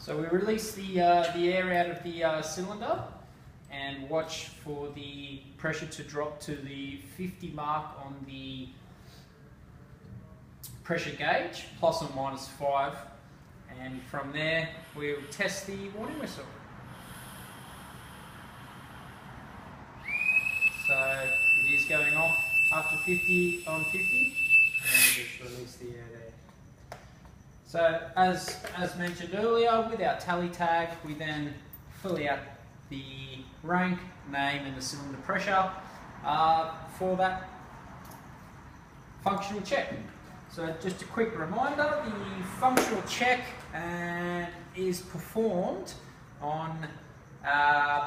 So we release the air out of the cylinder and watch for the pressure to drop to the 50 mark on the pressure gauge, plus or minus 5, and from there we'll test the warning whistle. So it is going off after 50 on 50, and then we just release the air there. So as mentioned earlier, with our tally tag, we then fill out the rank, name and the cylinder pressure for that functional check. So just a quick reminder, the functional check is performed on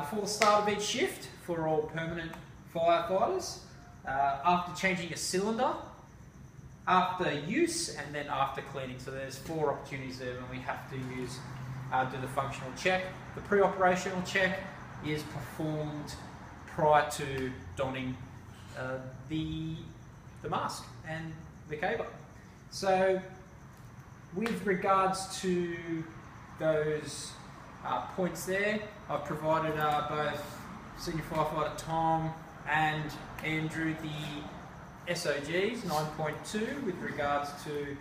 before the start of each shift for all permanent firefighters, after changing a cylinder, after use, and then after cleaning. So there's 4 opportunities there when we have to do the functional check. The pre-operational check is performed prior to donning the mask and the caber. So with regards to those points there, I've provided both Senior Firefighter Tom and Andrew the SOGs 9.2 with regards to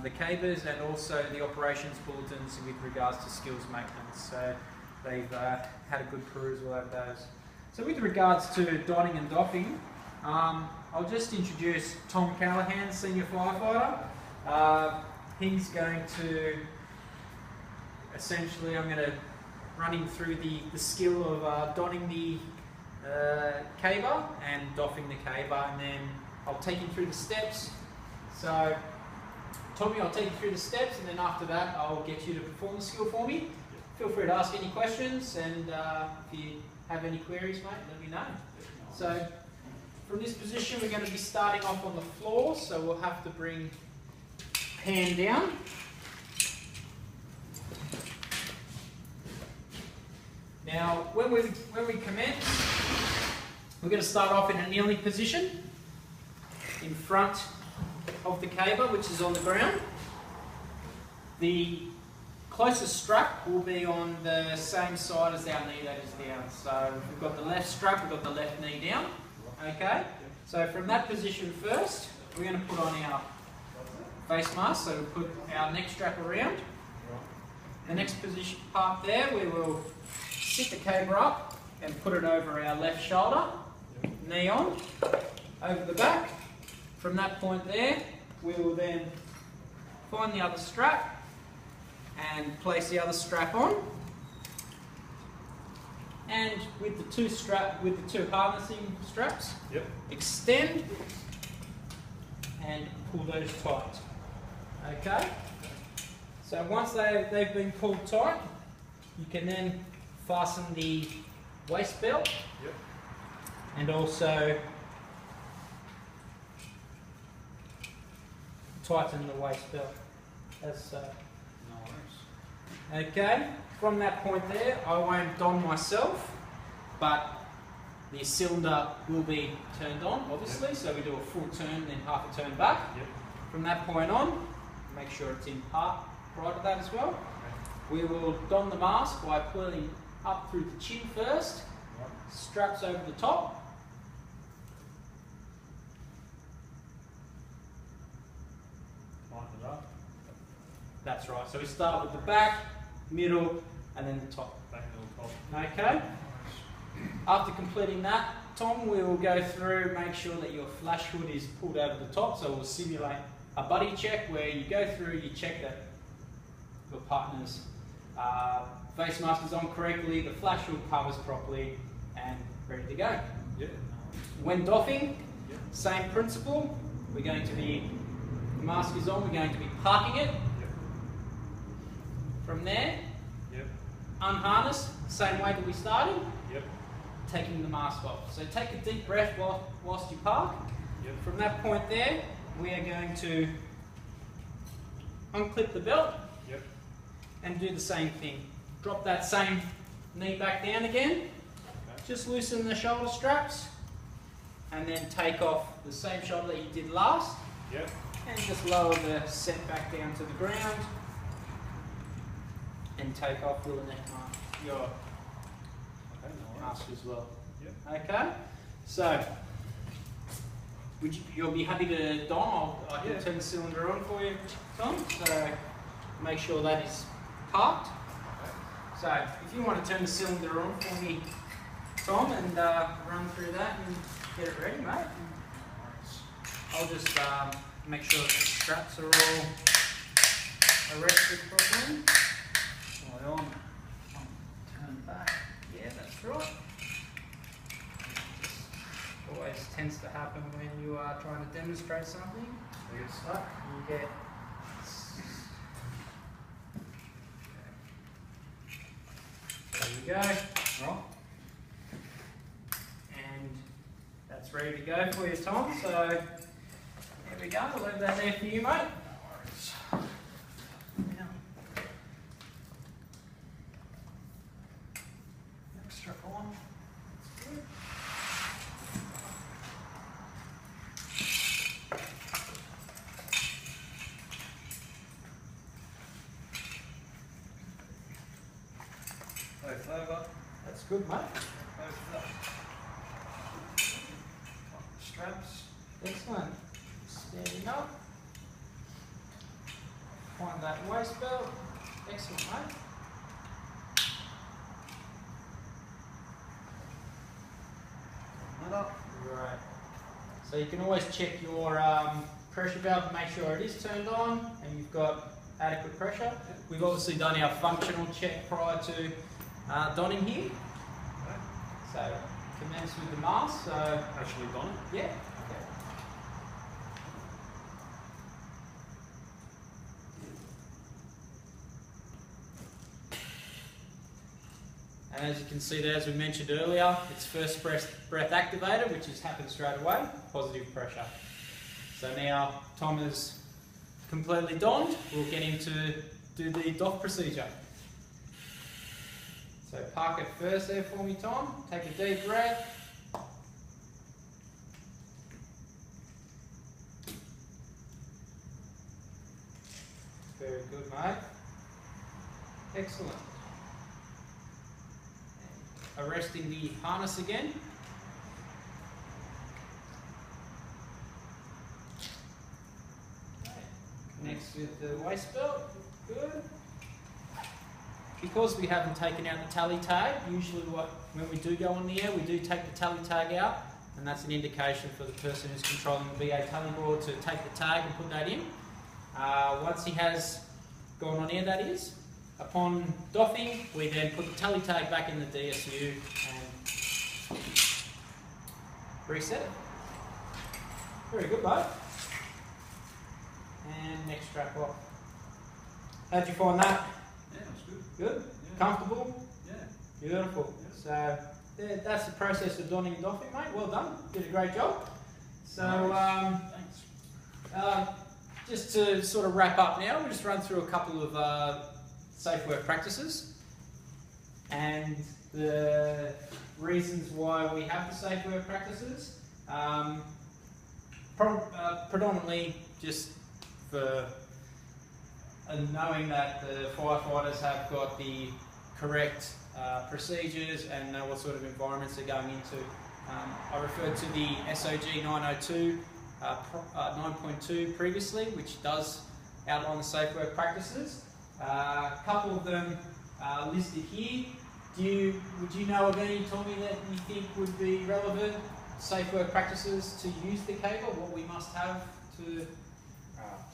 the cabers, and also the operations bulletins with regards to skills maintenance. So they've had a good perusal over those. So with regards to donning and doffing, I'll just introduce Tom Callahan, Senior Firefighter. He's going to, essentially, I'm going to run him through the skill of donning the caber and doffing the caber, and then I'll take him through the steps. So Tommy, I'll take you through the steps, and then after that I'll get you to perform the skill for me. Feel free to ask any questions, and if you have any queries, mate, let me know. So from this position we're going to be starting off on the floor, so we'll have to bring hand down. Now when we commence, we're going to start off in a kneeling position in front of the caber, which is on the ground. The closest strap will be on the same side as our knee that is down. So if we've got the left strap, we've got the left knee down. Okay, so from that position first, we're going to put on our face mask. So we'll put our neck strap around. The next position part there, we will sit the caber up and put it over our left shoulder, knee on, over the back. From that point there, we will then find the other strap and place the other strap on. And with the two harnessing straps, extend and pull those tight. Okay. So once they've been pulled tight, you can then fasten the waist belt, and also tighten the waist belt as so. Okay, from that point there, I won't don myself, but the cylinder will be turned on, obviously, so we do a full turn, then half a turn back. From that point on, make sure it's in park prior to that as well. We will don the mask by pulling up through the chin first, straps over the top. That's right, so we start with the back, middle, and then the top. Back, middle, top. Okay. After completing that, Tom, we will go through, make sure that your flash hood is pulled over the top, so we'll simulate a buddy check where you go through, you check that your partner's face mask is on correctly, the flash hood covers properly, and ready to go. When doffing, same principle. We're going to be, the mask is on, we're going to be parking it. From there, unharness, same way that we started, taking the mask off. So take a deep breath whilst you park. From that point there, we are going to unclip the belt and do the same thing. Drop that same knee back down again, just loosen the shoulder straps, and then take off the same shoulder that you did last, and just lower the set back down to the ground. And then take off your neck mask, your mask as well. Yep. Okay. So, you'll be happy to don? I can turn the cylinder on for you, Tom. So make sure that is parked. So if you want to turn the cylinder on for me, Tom, and run through that and get it ready, mate. I'll just make sure that the straps are all arrested properly. On. Turn back. Yeah, that's right. Always tends to happen when you are trying to demonstrate something. You get stuck. You get. There you go. Right. And that's ready to go for you, Tom. So there we go. I'll leave that there for you, mate. Extra on. Both over. That's good, mate. Both up. Straps. Excellent. Standing up. Find that waist belt. Excellent, mate. That up. Right. So you can always check your pressure valve and make sure it is turned on and you've got adequate pressure. We've obviously done our functional check prior to donning here. So commence with the mask. So Actually don it? yeah. Okay. And as you can see there, as we mentioned earlier, it's first breath activated, which has happened straight away, positive pressure. So now Tom is completely donned. We'll get him to do the doff procedure. So park it first there for me, Tom. Take a deep breath. Very good, mate. Excellent. Arresting the harness again. Next with the waist belt. Good. Because we haven't taken out the tally tag, usually when we do go on the air, we do take the tally tag out, and that's an indication for the person who's controlling the VA tally board to take the tag and put that in. Once he has gone on air, that is, upon doffing, we then put the tally tag back in the DSU and reset it. Very good, bud. And next strap off. How'd you find that? Yeah, that's good. Good? Yeah. Comfortable? Yeah. Beautiful. Yeah. So that's the process of donning and doffing, mate. Well done. Did a great job. So Thanks. just to sort of wrap up now, we'll just run through a couple of safe work practices and the reasons why we have the safe work practices. Predominantly just for knowing that the firefighters have got the correct procedures and know what sort of environments they're going into. I referred to the SOG 902 9.2 previously, which does outline the safe work practices. A couple of them listed here. Would you know of any, Tommy, that you think would be relevant safe work practices to use the cable? What we must have to?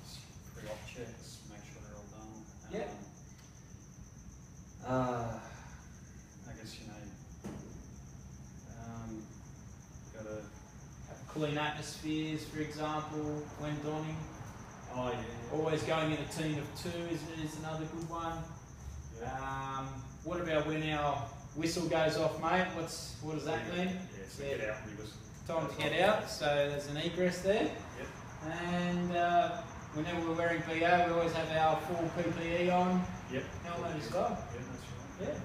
Just pre-op checks, make sure they're all done. Yeah. I guess gotta Have cooling atmospheres, for example, when donning. Oh yeah. Always going in a team of two is another good one. Yeah. What about when our whistle goes off, mate? What does that mean? Yeah, so get out and just Time to get out, so there's an egress there. Yep. And whenever we're wearing BA, we always have our full PPE on. Yep. Helmet as well. Yeah, that's right. Yeah.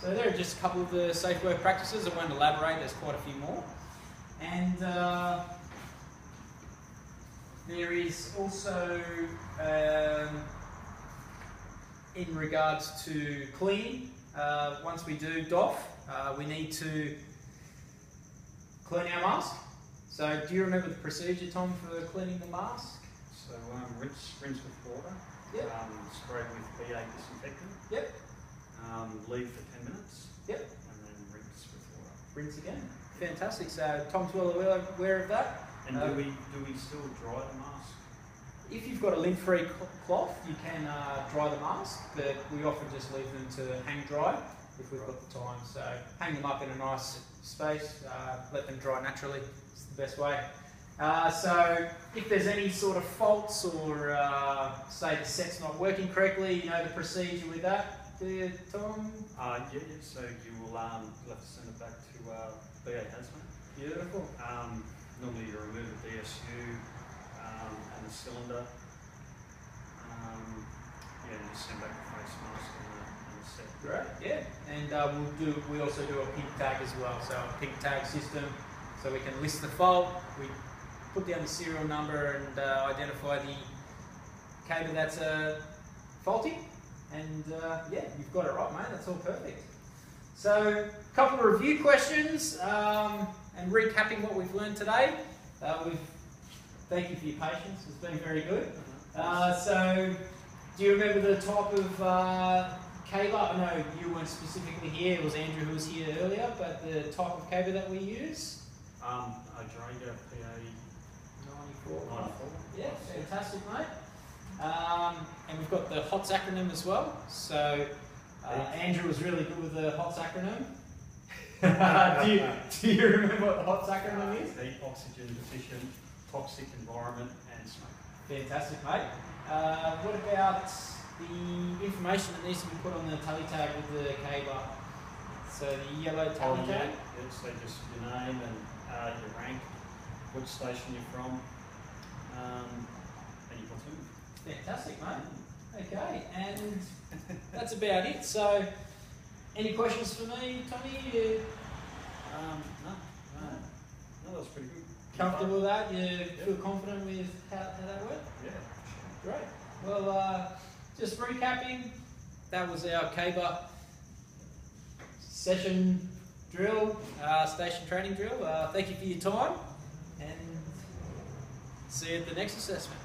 So there are just a couple of the safe work practices. I won't elaborate, there's quite a few more. And there is also in regards to cleaning, once we do doff, we need to clean our mask. So do you remember the procedure, Tom, for cleaning the mask? So rinse with water. Yep. Spray with BA disinfectant. Yep. Leave for 10 minutes. Yep. And then rinse with water. Rinse again. Fantastic. So Tom's well aware of that. And do we still dry the mask? If you've got a lint-free cloth, you can dry the mask, but we often just leave them to hang dry if we've got the time. So hang them up in a nice space, let them dry naturally. It's the best way. So if there's any sort of faults or say the set's not working correctly, you know the procedure with that, do you, Tom? Yeah, so you'll have to send it back to BA Hazmat. Beautiful. Normally you remove the DSU and the cylinder. Yeah, and just send back the face mask and the set. Great, yeah. And we also do a pink tag as well, so a pink tag system, so we can list the fault, we put down the serial number and identify the cable that's faulty, and yeah, you've got it right, mate, that's all perfect. So, a couple of review questions, and recapping what we've learned today. Thank you for your patience, it's been very good. So, do you remember the type of cable? I know you weren't specifically here, it was Andrew who was here earlier, but the type of cable that we use? A Drager PA 94. Yeah, fantastic, mate. And we've got the HOTS acronym as well. So Andrew was really good with the HOTS acronym. do you remember what the HOTS acronym is? Heat, oxygen deficient, toxic environment, and smoke. Fantastic, mate. What about the information that needs to be put on the tally tag with the cable? So the yellow tally tag? Yeah, so just your name and your rank, which station you're from, and your platoon. Fantastic, mate. Okay, and that's about it. So, any questions for me, Tommy? No, that was pretty good. Comfortable with that? You feel confident with how that worked? Yeah. Great. Well, just recapping, that was our CABA session drill, station training drill. Thank you for your time, and see you at the next assessment.